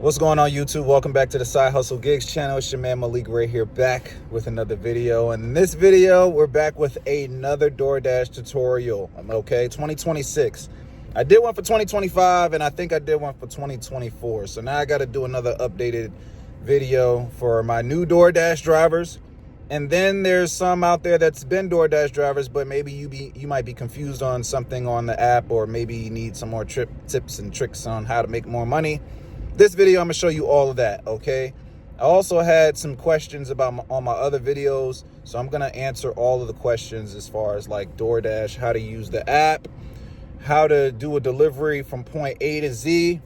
What's going on, YouTube? Welcome back to the Side Hustle Gigs channel. It's your man Malik right here, back with another video. And in this video, we're back with another DoorDash tutorial. Okay, 2026. I did one for 2025, and I think I did one for 2024. So now I got to do another updated video for my new DoorDash drivers. And then there's some out there that's been DoorDash drivers, but maybe you might be confused on something on the app, or maybe you need some more tips and tricks on how to make more money. This video, I'm gonna show you all of that, okay? I also had some questions about on my other videos, so I'm gonna answer all of the questions as far as like DoorDash, how to use the app, how to do a delivery from point A to Z,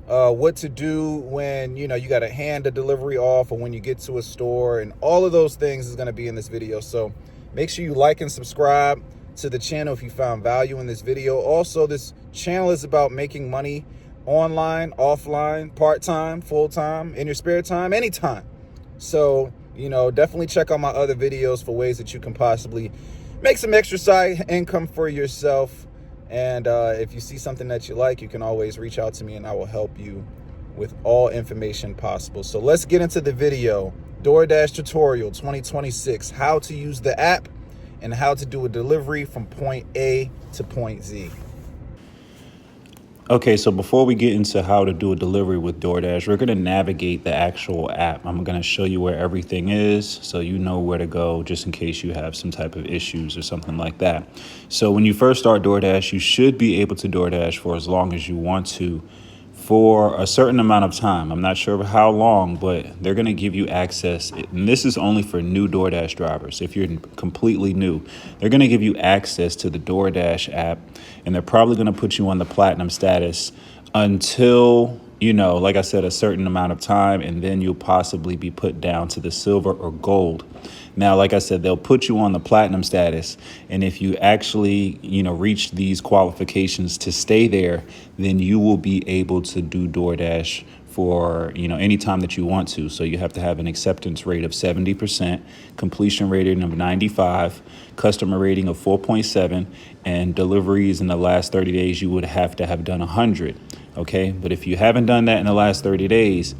what to do when you gotta hand a delivery off, or when you get to a store, and all of those things is gonna be in this video. So make sure you like and subscribe to the channel if you found value in this video. Also, this channel is about making money online, offline, part-time, full-time, in your spare time, anytime. So, definitely check out my other videos for ways that you can possibly make some extra side income for yourself. And if you see something that you like, you can always reach out to me and I will help you with all information possible. So let's get into the video. DoorDash tutorial 2026, how to use the app and how to do a delivery from point A to point Z. Okay, so before we get into how to do a delivery with DoorDash, we're going to navigate the actual app. I'm going to show you where everything is so you know where to go just in case you have some type of issues or something like that. So when you first start DoorDash, you should be able to DoorDash for as long as you want to for a certain amount of time. I'm not sure how long, but they're going to give you access. And this is only for new DoorDash drivers. If you're completely new, they're going to give you access to the DoorDash app, and they're probably going to put you on the platinum status until, like I said, a certain amount of time, and then you'll possibly be put down to the silver or gold. Now, like I said, they'll put you on the platinum status. And if you actually, reach these qualifications to stay there, then you will be able to do DoorDash for, any time that you want to. So you have to have an acceptance rate of 70%, completion rating of 95, customer rating of 4.7, and deliveries in the last 30 days, you would have to have done 100. Okay. But if you haven't done that in the last 30 days,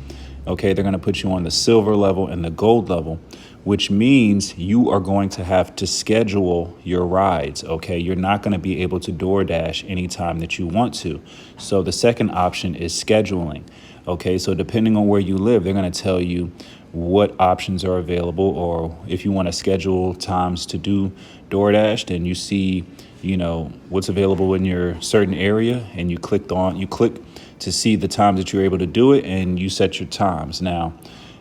okay, they're going to put you on the silver level and the gold level, which means you are going to have to schedule your rides, okay? You're not going to be able to DoorDash anytime that you want to. So the second option is scheduling, okay? So depending on where you live, they're going to tell you what options are available, or if you want to schedule times to do DoorDash, then you see, what's available in your certain area, and you click to see the times that you're able to do it, and you set your times. Now,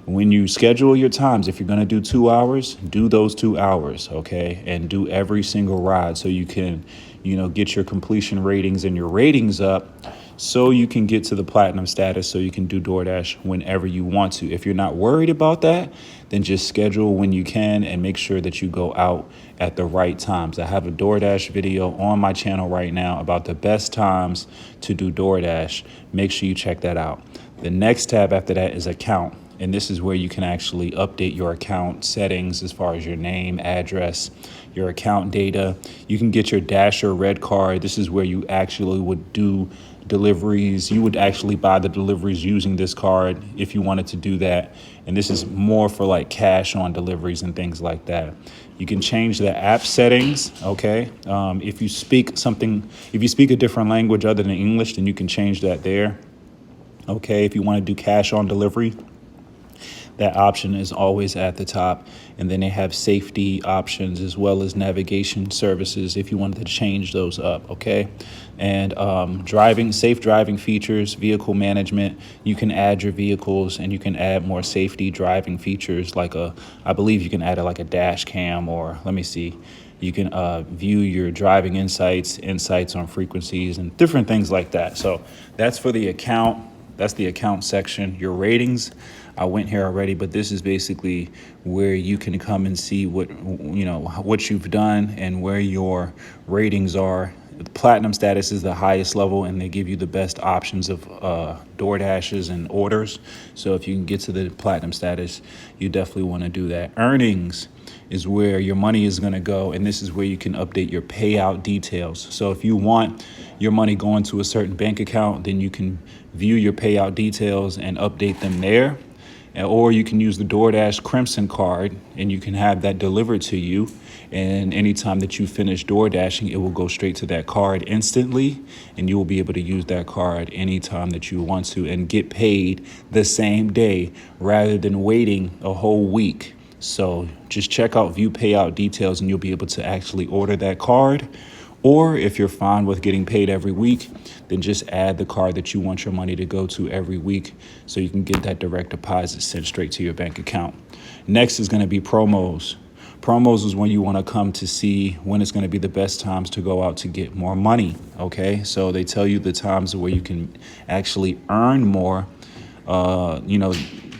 when you schedule your times, if you're going to do 2 hours, do those 2 hours, okay? And do every single ride so you can, get your completion ratings and your ratings up so you can get to the platinum status, so you can do DoorDash whenever you want to. If you're not worried about that, then just schedule when you can and make sure that you go out at the right times. I have a DoorDash video on my channel right now about the best times to do DoorDash. Make sure you check that out. The next tab after that is account. And this is where you can actually update your account settings as far as your name, address, your account data. You can get your Dasher Red card. This is where you actually would do deliveries. You would actually buy the deliveries using this card if you wanted to do that. And this is more for like cash on deliveries and things like that. You can change the app settings, okay? If you speak a different language other than English, then you can change that there. Okay, if you want to do cash on delivery, that option is always at the top. And then they have safety options as well as navigation services if you wanted to change those up, okay? And safe driving features, vehicle management. You can add your vehicles, and you can add more safety driving features like I believe you can add like a dash cam, or let me see. You can view your driving insights on frequencies and different things like that. So that's for the account. That's the account section. Your ratings, I went here already, but this is basically where you can come and see what you've done and where your ratings are Platinum status is the highest level, and they give you the best options of DoorDashes and orders. So if you can get to the platinum status, you definitely want to do that. Earnings is where your money is going to go, and this is where you can update your payout details. So if you want your money going to a certain bank account, then you can view your payout details and update them there. Or you can use the DoorDash Crimson card, and you can have that delivered to you. And anytime that you finish DoorDashing, it will go straight to that card instantly, and you will be able to use that card anytime that you want to and get paid the same day rather than waiting a whole week. So just check out view payout details, and you'll be able to actually order that card. Or if you're fine with getting paid every week, then just add the card that you want your money to go to every week so you can get that direct deposit sent straight to your bank account. Next is going to be promos. Promos is when you want to come to see when it's going to be the best times to go out to get more money. Okay, so they tell you the times where you can actually earn more,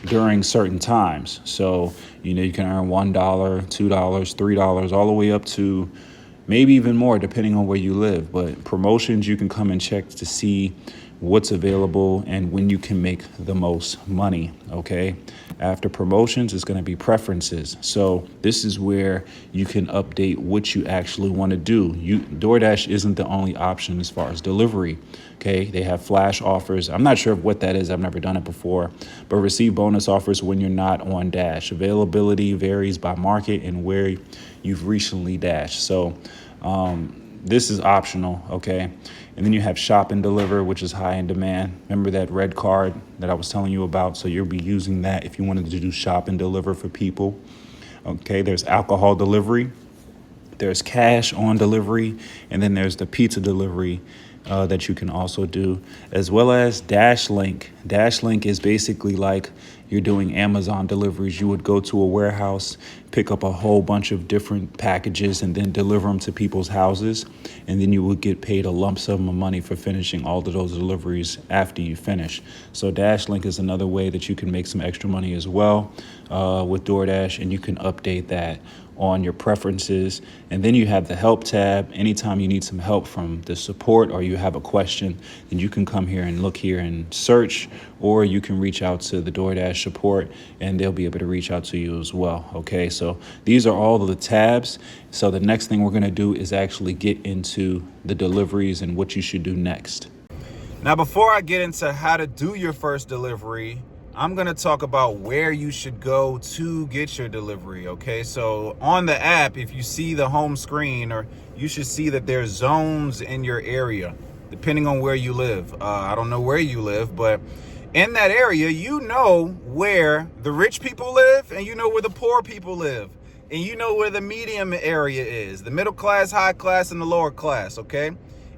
during certain times. So, you can earn $1, $2, $3, all the way up to maybe even more depending on where you live. But promotions, you can come and check to see what's available and when you can make the most money. Okay. After promotions, it's going to be preferences. So this is where you can update what you actually want to do. DoorDash isn't the only option as far as delivery. Okay. They have flash offers. I'm not sure of what that is. I've never done it before, but receive bonus offers when you're not on Dash. Availability varies by market and where you've recently dashed. So this is optional, okay? And then you have shop and deliver, which is high in demand. Remember that red card that I was telling you about? So you'll be using that if you wanted to do shop and deliver for people. Okay, there's alcohol delivery, there's cash on delivery, and then there's the pizza delivery that you can also do, as well as Dashlink. Dashlink is basically like you're doing Amazon deliveries. You would go to a warehouse, pick up a whole bunch of different packages, and then deliver them to people's houses. And then you would get paid a lump sum of money for finishing all of those deliveries after you finish. So Dashlink is another way that you can make some extra money as well with DoorDash, and you can update that on your preferences. And then you have the help tab. Anytime you need some help from the support or you have a question, then you can come here and look here and search, or you can reach out to the DoorDash support and they'll be able to reach out to you as well. Okay, so these are all of the tabs. So the next thing we're going to do is actually get into the deliveries and what you should do next. Now, before I get into how to do your first delivery, I'm going to talk about where you should go to get your delivery, okay? So on the app, if you see the home screen, or you should see that there's zones in your area, depending on where you live. I don't know where you live, but in that area, you know where the rich people live and you know where the poor people live. And you know where the medium area is, the middle class, high class, and the lower class, okay?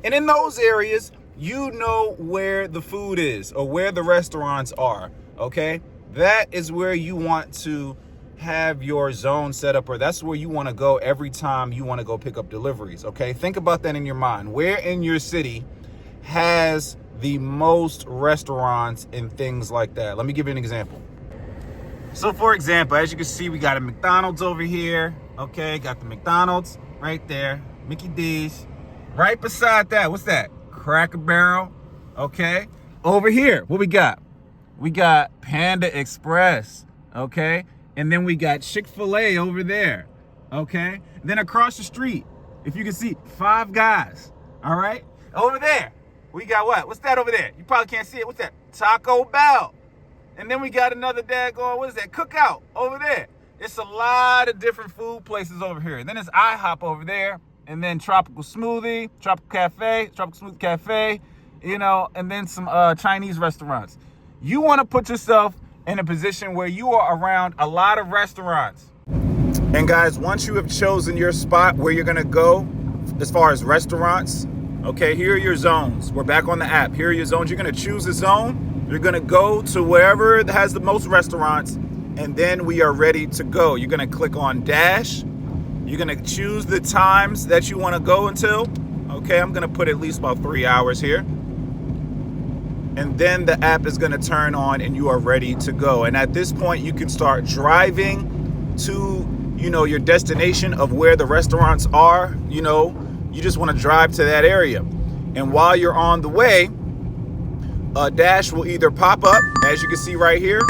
And in those areas, you know where the food is or where the restaurants are. Okay, that is where you want to have your zone set up, or that's where you want to go every time you want to go pick up deliveries. Okay, think about that in your mind. Where in your city has the most restaurants and things like that? Let me give you an example. So for example, as you can see, we got a McDonald's over here. Okay, got the McDonald's right there, Mickey D's. Right beside that, what's that? Cracker Barrel. Okay, over here, what we got? We got Panda Express, okay? And then we got Chick-fil-A over there, okay? And then across the street, if you can see, Five Guys, all right? Over there, we got what? What's that over there? You probably can't see it. What's that? Taco Bell. And then we got another daggone, what is that? Cookout over there. It's a lot of different food places over here. And then there's IHOP over there. And then Tropical Smoothie Cafe, you know, and then some Chinese restaurants. You want to put yourself in a position where you are around a lot of restaurants. And guys, once you have chosen your spot where you're going to go as far as restaurants, okay, here are your zones. We're back on the app. Here are your zones. You're going to choose a zone. You're going to go to wherever has the most restaurants, and then we are ready to go. You're going to click on Dash. You're going to choose the times that you want to go until. Okay, I'm going to put at least about 3 hours here. And then the app is going to turn on and you are ready to go. And at this point, you can start driving to, you know, your destination of where the restaurants are. You know, you just want to drive to that area. And while you're on the way, a dash will either pop up, as you can see right here,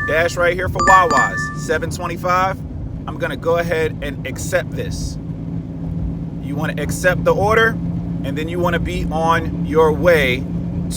dash right here for Wawa's, $7.25. I'm gonna go ahead and accept this. You want to accept the order, and then you want to be on your way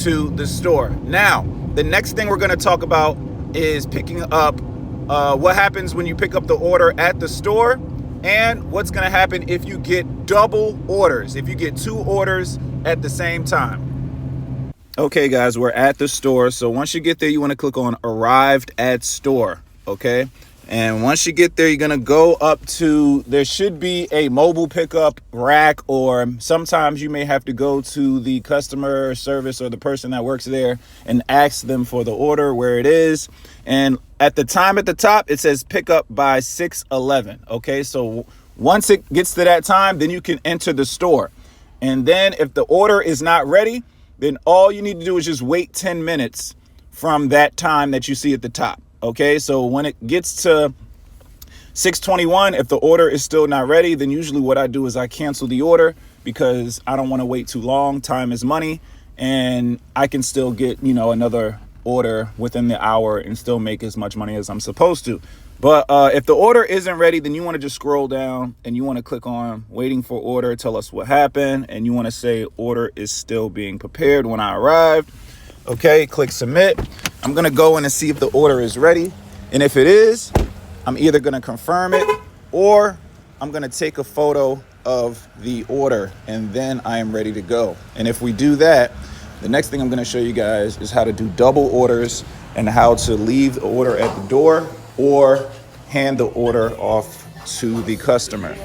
to the store. Now, the next thing we're going to talk about is picking up what happens when you pick up the order at the store, and what's going to happen if you get double orders, if you get 2 orders at the same time. Okay, guys, we're at the store. So once you get there, you want to click on Arrived at Store, okay? And once you get there, you're going to go up to, there should be a mobile pickup rack, or sometimes you may have to go to the customer service or the person that works there and ask them for the order, where it is. And at the top, it says pick up by 6:11. Okay, so once it gets to that time, then you can enter the store. And then if the order is not ready, then all you need to do is just wait 10 minutes from that time that you see at the top. Okay, so when it gets to 6:21, if the order is still not ready, then usually what I do is I cancel the order, because I don't want to wait too long. Time is money, and I can still get, another order within the hour and still make as much money as I'm supposed to. But if the order isn't ready, then you want to just scroll down and you want to click on waiting for order, tell us what happened, and you want to say order is still being prepared when I arrived. Okay, click submit. I'm gonna go in and see if the order is ready, and if it is, I'm either gonna confirm it, or I'm gonna take a photo of the order, and then I am ready to go. And if we do that, the next thing I'm gonna show you guys is how to do double orders and how to leave the order at the door or hand the order off to the customer.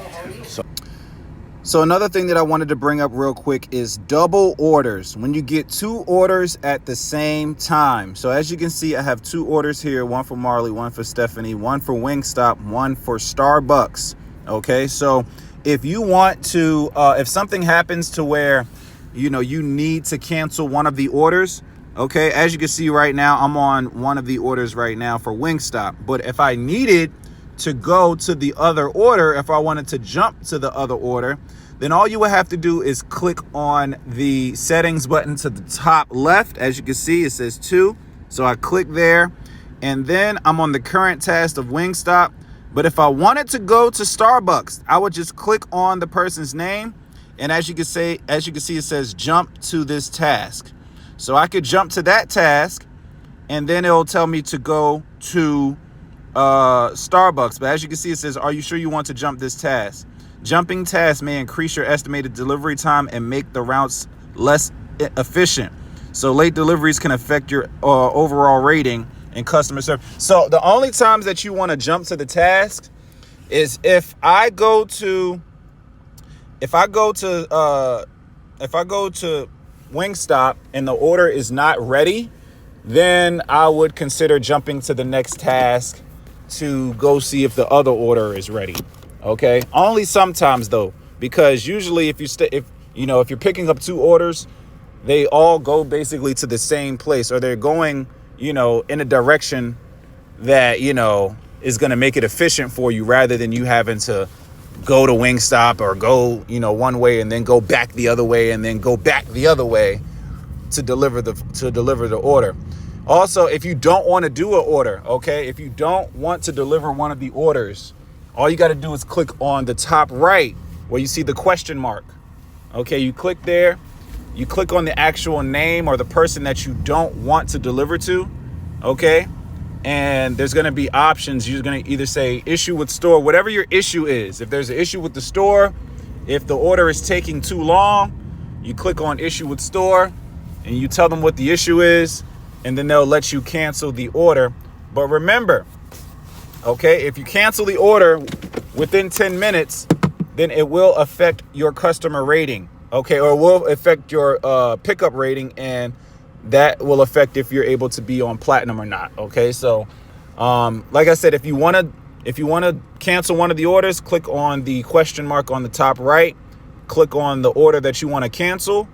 So another thing that I wanted to bring up real quick is double orders. When you get 2 orders at the same time. So as you can see, I have 2 orders here, one for Marley, one for Stephanie, one for Wingstop, one for Starbucks. Okay, so if you want to, if something happens to where, you need to cancel one of the orders, okay, as you can see right now, I'm on one of the orders right now for Wingstop. But if I needed to go to the other order, if I wanted to jump to the other order, then all you would have to do is click on the settings button to the top left. As you can see, it says 2. So I click there, and then I'm on the current task of Wingstop. But if I wanted to go to Starbucks, I would just click on the person's name, and as you can see, it says jump to this task. So I could jump to that task, and then it'll tell me to go to Starbucks. But as you can see, it says, are you sure you want to jump this task? Jumping tasks may increase your estimated delivery time and make the routes less efficient. So late deliveries can affect your overall rating and customer service. So the only times that you want to jump to the task is if I go to Wingstop and the order is not ready, then I would consider jumping to the next task to go see if the other order is ready. Okay, only sometimes though, because usually if you're picking up 2 orders, they all go basically to the same place, or they're going, in a direction that, is going to make it efficient for you, rather than you having to go to Wingstop or go, one way and then go back the other way and then go back the other way to deliver the order. Also, if you don't want to do an order, okay, if you don't want to deliver one of the orders, all you got to do is click on the top right where you see the question mark. Okay, you click there, you click on the actual name or the person that you don't want to deliver to, okay? And there's going to be options. You're going to either say issue with store, whatever your issue is. If there's an issue with the store, if the order is taking too long, you click on issue with store and you tell them what the issue is, and then they'll let you cancel the order. But remember, okay, if you cancel the order within 10 minutes, then it will affect your customer rating, okay, or will affect your pickup rating, and that will affect if you're able to be on platinum or not. Okay, so like I said, if you want to cancel one of the orders, click on the question mark on the top right, click on the order that you want to cancel,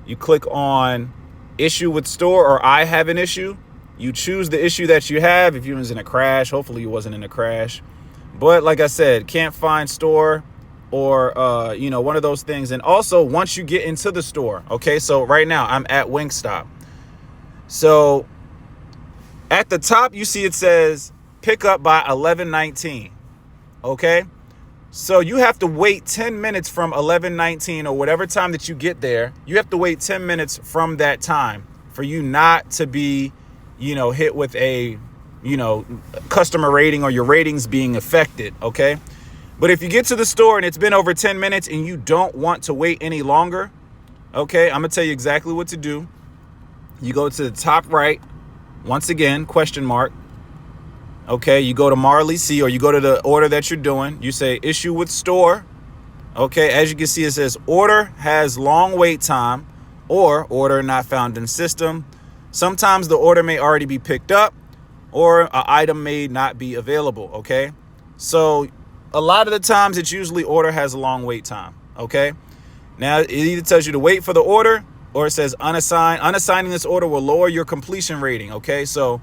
you click on issue with store or I have an issue. You choose the issue that you have. If you was in a crash, hopefully you wasn't in a crash. But like I said, can't find store, or you know, one of those things. And also once you get into the store, okay, so right now I'm at Wingstop. So at the top you see it says pick up by 11:19. Okay, so you have to wait 10 minutes from 11:19 or whatever time that you get there. You have to wait 10 minutes from that time for you not to be, you know, hit with a, you know, customer rating or your ratings being affected. Okay, but if you get to the store and it's been over 10 minutes and you don't want to wait any longer, okay, I'm gonna tell you exactly what to do. You go to the top right, once again, question mark. Okay, you go to Marley C, or you go to the order that you're doing. You say issue with store. Okay, as you can see, it says order has long wait time or order not found in system. Sometimes the order may already be picked up or an item may not be available. Okay, so a lot of the times it's usually order has a long wait time. Okay, now it either tells you to wait for the order or it says unassign. Unassigning this order will lower your completion rating. Okay, so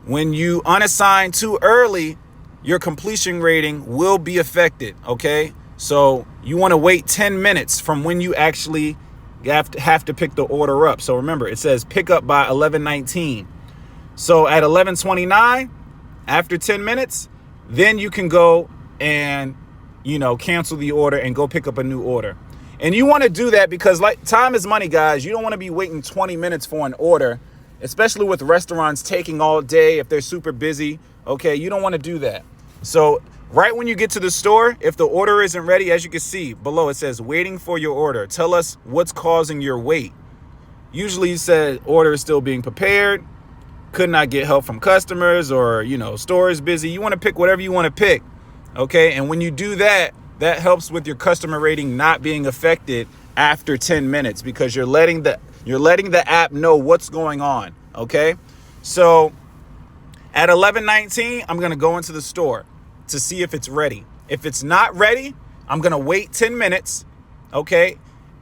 when you unassign too early, your completion rating will be affected. Okay, so you want to wait 10 minutes from when you actually have to pick the order up. So remember, it says pick up by 11:19. So at 11:29, after 10 minutes, then you can go and, you know, cancel the order and go pick up a new order. And you want to do that because, like, time is money, guys. You don't want to be waiting 20 minutes for an order, especially with restaurants taking all day if they're super busy. Okay, you don't want to do that. So right when you get to the store, if the order isn't ready, as you can see below, it says waiting for your order. Tell us what's causing your wait. Usually you said order is still being prepared, could not get help from customers, or, you know, store is busy. You want to pick whatever you want to pick. Okay, and when you do that, that helps with your customer rating not being affected after 10 minutes because you're letting the app know what's going on. Okay, so at 11:19, I'm gonna go into the store to see if it's ready. If it's not ready, I'm gonna wait 10 minutes. Okay,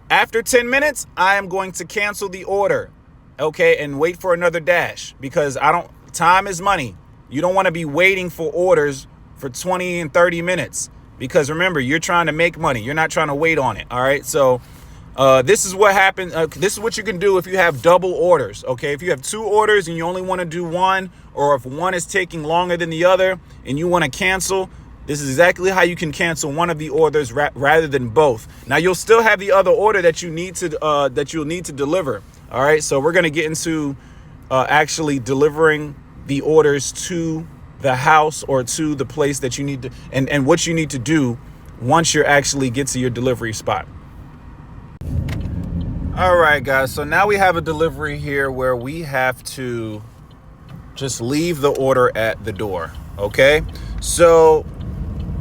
after 10 minutes, I am going to cancel the order. Okay, and wait for another dash because time is money. You don't want to be waiting for orders for 20 and 30 minutes because remember, you're trying to make money. You're not trying to wait on it. All right, so this is what happens. This is what you can do if you have double orders. Okay, if you have two orders and you only want to do one, or if one is taking longer than the other and you want to cancel, this is exactly how you can cancel one of the orders rather than both. Now you'll still have the other order that you need to you'll need to deliver. All right, so we're going to get into actually delivering the orders to the house or to the place that you need to, and what you need to do once you actually get to your delivery spot. All right, guys, so now we have a delivery here where we have to just leave the order at the door. Okay, so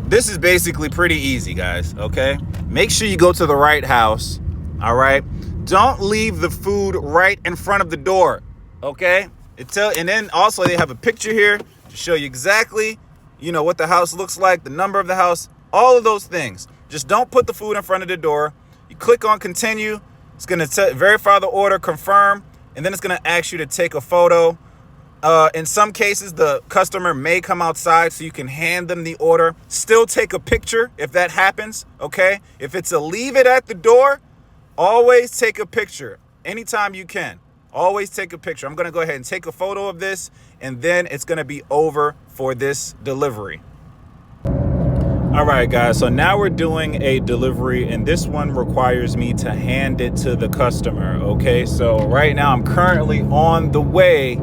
this is basically pretty easy, guys. Okay, make sure you go to the right house. All right, don't leave the food right in front of the door. Okay, and then also they have a picture here to show you exactly, you know, what the house looks like, the number of the house, all of those things. Just don't put the food in front of the door. You click on continue. It's going to verify the order, confirm, and then it's going to ask you to take a photo. In some cases, the customer may come outside so you can hand them the order. Still take a picture if that happens, okay? If it's a leave it at the door, always take a picture anytime you can. Always take a picture. I'm going to go ahead and take a photo of this, and then it's going to be over for this delivery. All right, guys, so now we're doing a delivery, and this one requires me to hand it to the customer. Okay, so right now I'm currently on the way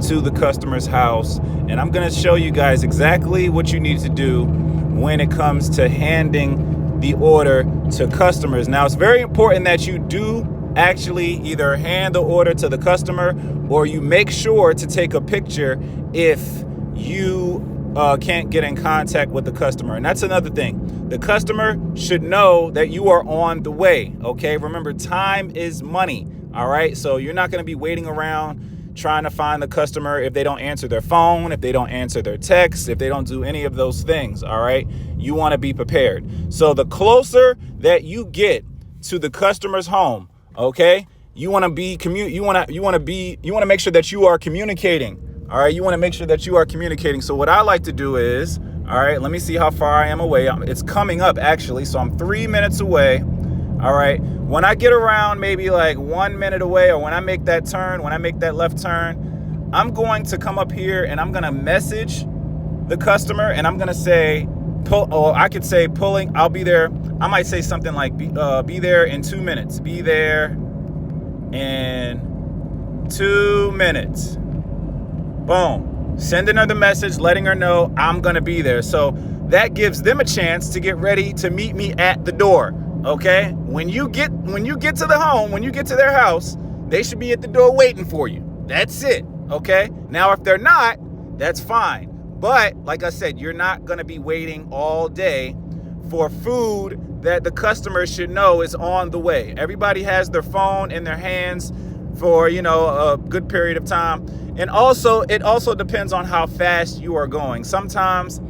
to the customer's house, and I'm going to show you guys exactly what you need to do when it comes to handing the order to customers. Now, it's very important that you do actually either hand the order to the customer, or you make sure to take a picture if you can't get in contact with the customer. And that's another thing. The customer should know that you are on the way. Okay, remember, time is money. All right, so you're not going to be waiting around trying to find the customer if they don't answer their phone, if they don't answer their texts, if they don't do any of those things. All right, you want to be prepared. So the closer that you get to the customer's home, okay, you want to make sure that you are communicating. All right, you want to make sure that you are communicating. So what I like to do is, All right, let me see how far I am away. It's coming up actually, so I'm 3 minutes away. All right, when I get around maybe like 1 minute away, or when I make that turn, when I make that left turn, I'm going to come up here and I'm gonna message the customer and I'm gonna say, I could say pulling, I'll be there. I might say something like, be there in 2 minutes. Be there in 2 minutes. Boom. Send another message letting her know I'm gonna be there. So that gives them a chance to get ready to meet me at the door. Okay? When you get to the home, when you get to their house, they should be at the door waiting for you. That's it. Okay? Now if they're not, that's fine. But like I said, you're not gonna be waiting all day for food that the customer should know is on the way. Everybody has their phone in their hands for, a good period of time. And also, it also depends on how fast you are going. Sometimes,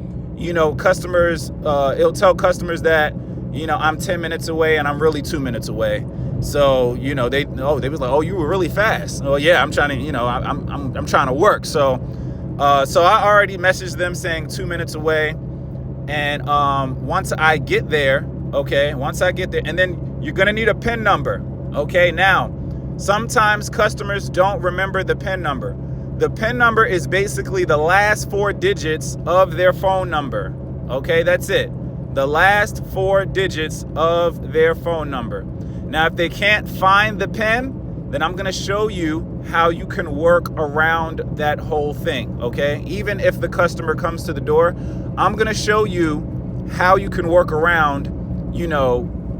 customers, it'll tell customers that, I'm 10 minutes away and I'm really 2 minutes away. So, they was like, oh, you were really fast. Oh yeah, I'm trying to, I'm trying to work. So I already messaged them saying 2 minutes away. And once I get there, and then you're gonna need a PIN number. Okay, now, sometimes customers don't remember the PIN number. The PIN number is basically the last 4 digits of their phone number. Okay, that's it. The last 4 digits of their phone number. Now, if they can't find the PIN, then I'm gonna show you how you can work around that whole thing, okay? Even if the customer comes to the door, I'm gonna show you how you can work around,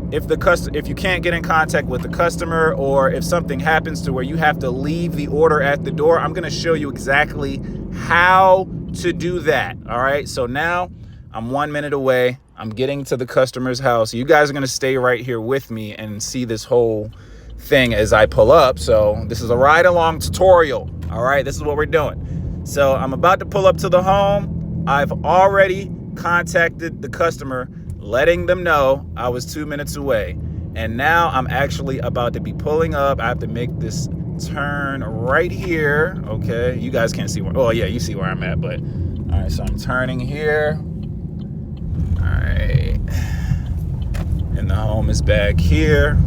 if you can't get in contact with the customer, or if something happens to where you have to leave the order at the door, I'm gonna show you exactly how to do that, all right? So now I'm 1 minute away. I'm getting to the customer's house. You guys are gonna stay right here with me and see this whole thing as I pull up. So this is a ride along tutorial, all right? This is what we're doing. So I'm about to pull up to the home. I've already contacted the customer, letting them know I was 2 minutes away. And now I'm actually about to be pulling up. I have to make this turn right here, okay? You guys can't see where, oh yeah, you see where I'm at, but all right, so I'm turning here. All right, and the home is back here.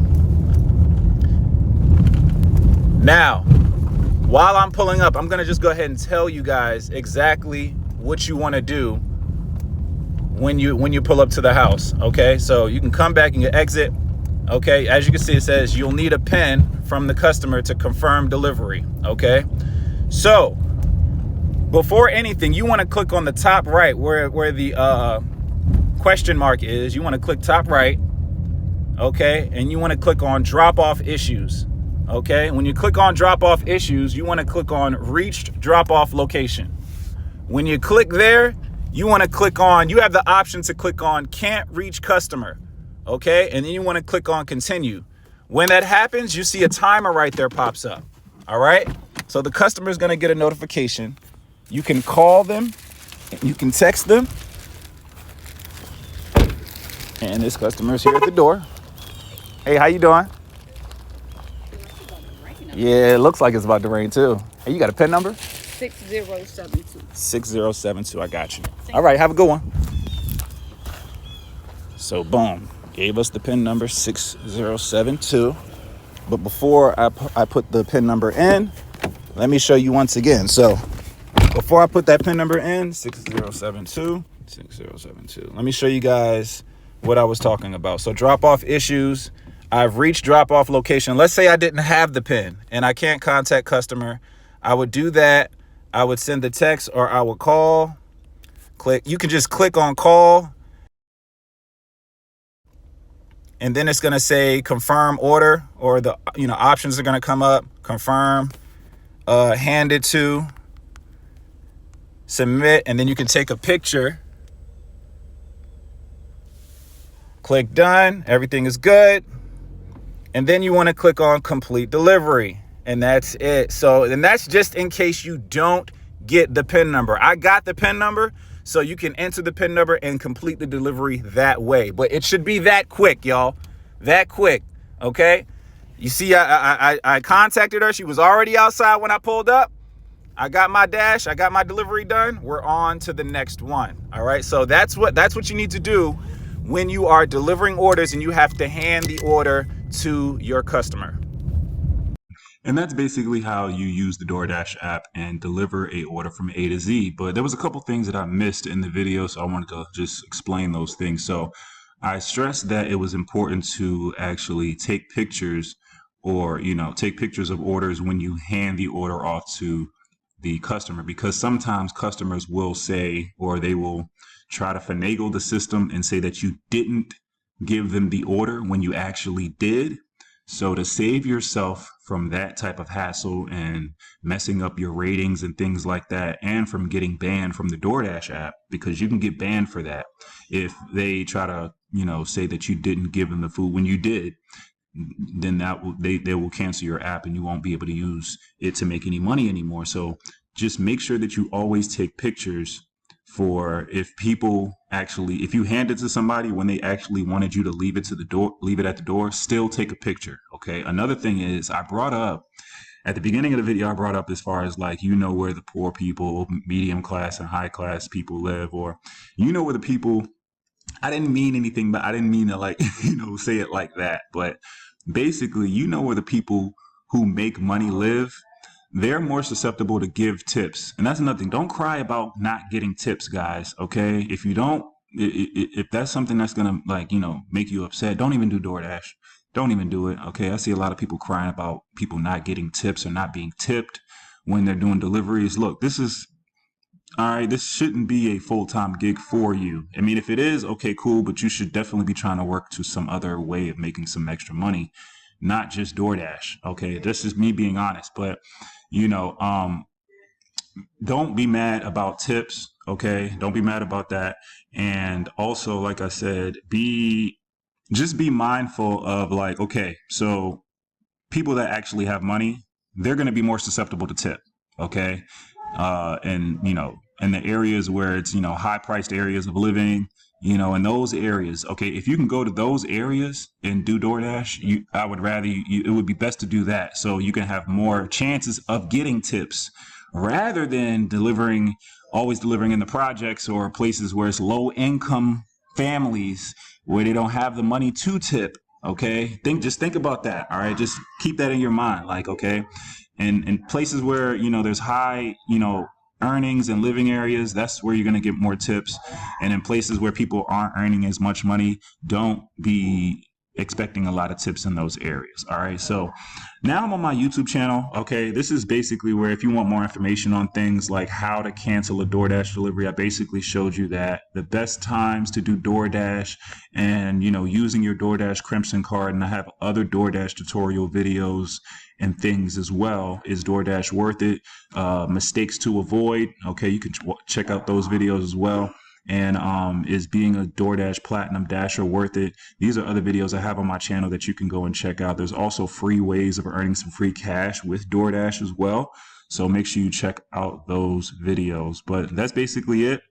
Now, while I'm pulling up, I'm gonna just go ahead and tell you guys exactly what you wanna do when you pull up to the house, okay? So you can come back and you exit, okay? As you can see, it says you'll need a PIN from the customer to confirm delivery, okay? So before anything, you wanna click on the top right where the question mark is. You wanna click top right, okay? And you wanna click on drop off issues, okay? When you click on drop off issues, you wanna click on reached drop off location. When you click there, you want to click on, you have the option to click on can't reach customer, okay? And then you want to click on continue. When that happens, you see a timer right there pops up, all right? So the customer is going to get a notification. You can call them, you can text them, and this customer is here at the door. Hey, how you doing? Yeah, it looks like it's about to rain too. Hey, you got a PIN number? 6072. 6072, I got you. All right, have a good one. So boom, gave us the PIN number 6072. But before I put the PIN number in, let me show you once again. So before I put that PIN number in, 6072, let me show you guys what I was talking about. So drop off issues, I've reached drop off location. Let's say I didn't have the PIN and I can't contact customer. I would do that. I would send the text, or I would call. You can just click on call, and then it's going to say confirm order, or the options are going to come up. Confirm, hand it to, submit, and then you can take a picture. Click done. Everything is good. And then you want to click on complete delivery. And that's it. So, and that's just in case you don't get the PIN number. I got the PIN number, so you can enter the PIN number and complete the delivery that way. But it should be that quick, y'all. That quick, okay? You see, I contacted her. She was already outside when I pulled up. I got my dash, I got my delivery done, we're on to the next one. All right, so that's what you need to do when you are delivering orders and you have to hand the order to your customer. And that's basically how you use the DoorDash app and deliver a order from A to Z. But there was a couple things that I missed in the video, so I wanted to just explain those things. So I stressed that it was important to actually take pictures or, take pictures of orders when you hand the order off to the customer, because sometimes customers will say, or they will try to finagle the system and say that you didn't give them the order when you actually did. So to save yourself from that type of hassle and messing up your ratings and things like that, and from getting banned from the DoorDash app, because you can get banned for that if they try to, say that you didn't give them the food when you did, then they will cancel your app and you won't be able to use it to make any money anymore. So just make sure that you always take pictures for if you hand it to somebody when they actually wanted you to leave it at the door, still take a picture. Okay. Another thing is, I brought up at the beginning of the video, as far as like, where the poor people, medium class and high class people live, or where the people, I didn't mean anything, but I didn't mean to like, say it like that. But basically, where the people who make money live, they're more susceptible to give tips. And that's nothing. Don't cry about not getting tips, guys. Okay. If you don't, if that's something that's going to make you upset, don't even do DoorDash. Don't even do it. Okay. I see a lot of people crying about people not getting tips or not being tipped when they're doing deliveries. Look, all right, this shouldn't be a full-time gig for you. I mean, if it is, okay, cool, but you should definitely be trying to work to some other way of making some extra money, not just DoorDash. Okay, this is me being honest, but don't be mad about tips. Okay, don't be mad about that. And also, like I said, just be mindful of like, okay, so people that actually have money, they're going to be more susceptible to tip. Okay. And in the areas where it's, high priced areas of living, in those areas. Okay. If you can go to those areas and do DoorDash, I would rather it would be best to do that. So you can have more chances of getting tips rather than always delivering in the projects or places where it's low income families where they don't have the money to tip. Okay. Just think about that. All right. Just keep that in your mind. Like, okay. And in places where, there's high, earnings and living areas, that's where you're going to get more tips. And in places where people aren't earning as much money, don't be expecting a lot of tips in those areas. All right. So now I'm on my YouTube channel. Okay. This is basically where if you want more information on things like how to cancel a DoorDash delivery, I basically showed you that the best times to do DoorDash and, using your DoorDash Crimson card. And I have other DoorDash tutorial videos and things as well. Is DoorDash worth it? Mistakes to avoid. Okay. You can check out those videos as well. And is being a DoorDash Platinum Dasher worth it? These are other videos I have on my channel that you can go and check out. There's also free ways of earning some free cash with DoorDash as well. So make sure you check out those videos. But that's basically it.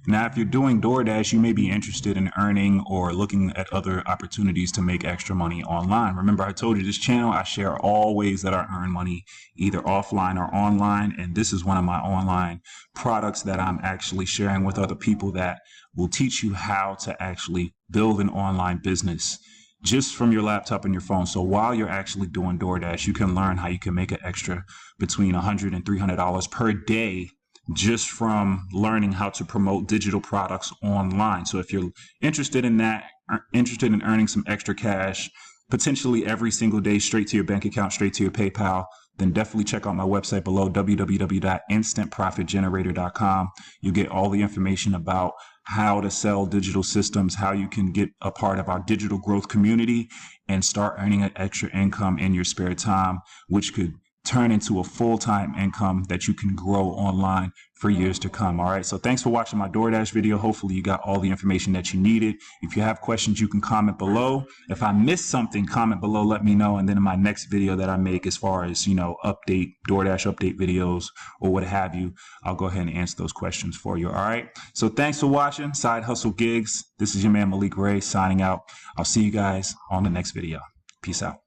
Now, if you're doing DoorDash, you may be interested in earning or looking at other opportunities to make extra money online. Remember, I told you this channel, I share all ways that I earn money, either offline or online. And this is one of my online products that I'm actually sharing with other people that will teach you how to actually build an online business just from your laptop and your phone. So while you're actually doing DoorDash, you can learn how you can make an extra between $100 and $300 per day just from learning how to promote digital products online. So if you're interested in that, interested in earning some extra cash, potentially every single day, straight to your bank account, straight to your PayPal, then definitely check out my website below, www.instantprofitgenerator.com. You get all the information about how to sell digital systems, how you can get a part of our digital growth community and start earning an extra income in your spare time, which could turn into a full-time income that you can grow online for years to come. All right. So thanks for watching my DoorDash video. Hopefully you got all the information that you needed. If you have questions, you can comment below. If I missed something, comment below, let me know. And then in my next video that I make, as far as, DoorDash update videos or what have you, I'll go ahead and answer those questions for you. All right. So thanks for watching Side Hustle Gigs. This is your man, Malik Ray, signing out. I'll see you guys on the next video. Peace out.